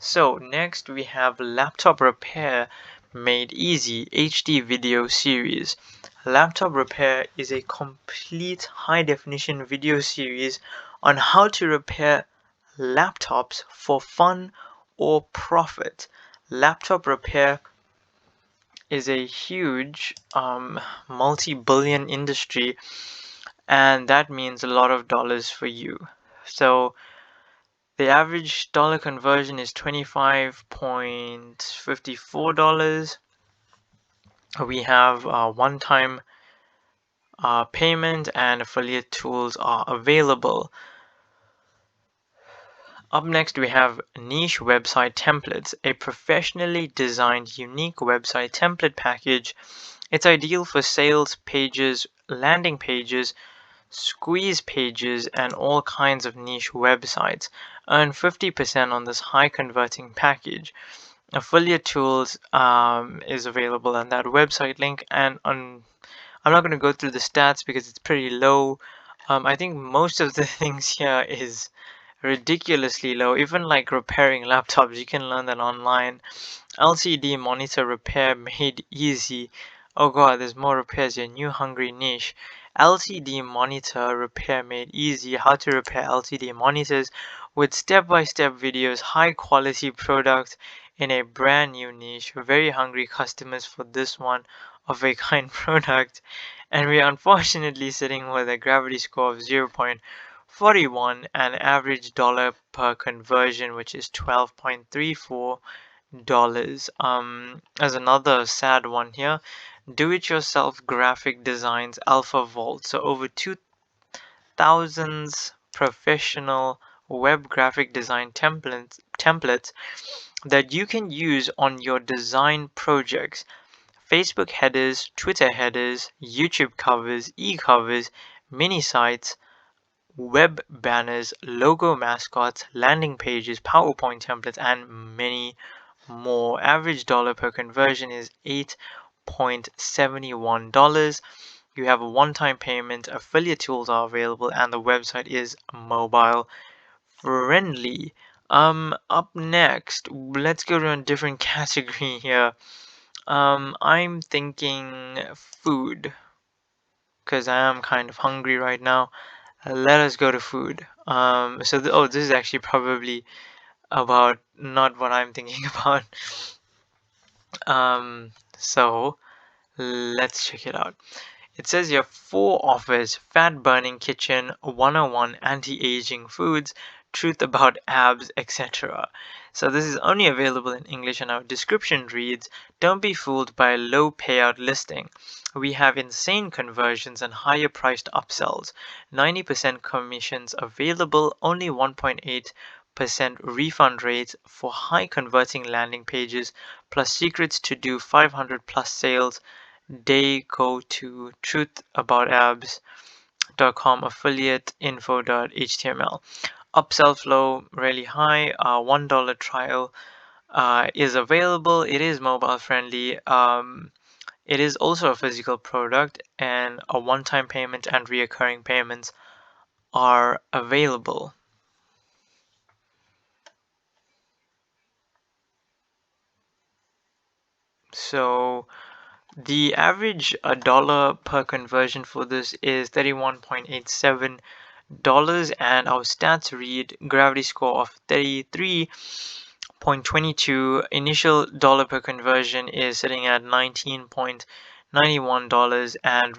So next we have Laptop Repair Made Easy HD video series. Laptop Repair is a complete high-definition video series on how to repair laptops for fun or profit. Laptop repair is a huge multi-billion industry, and that means a lot of dollars for you. So the average dollar conversion is $25.54. We have one-time payment and affiliate tools are available. Up next, we have Niche Website Templates, a professionally designed unique website template package. It's ideal for sales pages, landing pages, squeeze pages, and all kinds of niche websites. Earn 50% on this high converting package. Affiliate tools is available on that website link, and I'm not going to go through the stats because it's pretty low. I think most of the things here is ridiculously low. Even like repairing laptops, you can learn that online. LCD monitor repair made easy. Oh god, there's more repairs here. New hungry niche. LCD monitor repair made easy. How to repair LCD monitors with step-by-step videos. High quality product in a brand new niche. Very hungry customers for this one of a kind product. And we're unfortunately sitting with a gravity score of 0.41 and average dollar per conversion, which is $12.34. As another sad one here, do-it-yourself graphic designs Alpha Vault. So over 2,000 professional web graphic design templates that you can use on your design projects. Facebook headers, Twitter headers, YouTube covers, e-covers, mini sites, web banners, logo mascots, landing pages, PowerPoint templates, and many more. Average dollar per conversion is $8.71. You have a one-time payment, affiliate tools are available, and the website is mobile friendly. Up next, let's go to a different category here. I'm thinking food, because I am kind of hungry right now. Let us go to food. This is actually probably about not what I'm thinking about. So let's check it out. It says here 4 offers: fat burning kitchen, 101 anti-aging foods, truth about abs, etc. So this is only available in English, and our description reads, don't be fooled by a low payout listing. We have insane conversions and higher priced upsells. 90% commissions available, only 1.8% refund rate for high converting landing pages, plus secrets to do 500 plus sales. Day go to truthaboutabs.com affiliate info.html. Upsell flow really high. $1 trial is available. It is mobile friendly. It is also a physical product, and a one-time payment and reoccurring payments are available. So the average dollar per conversion for this is $31.87, and our stats read gravity score of 33.22. Initial dollar per conversion is sitting at $19.91, and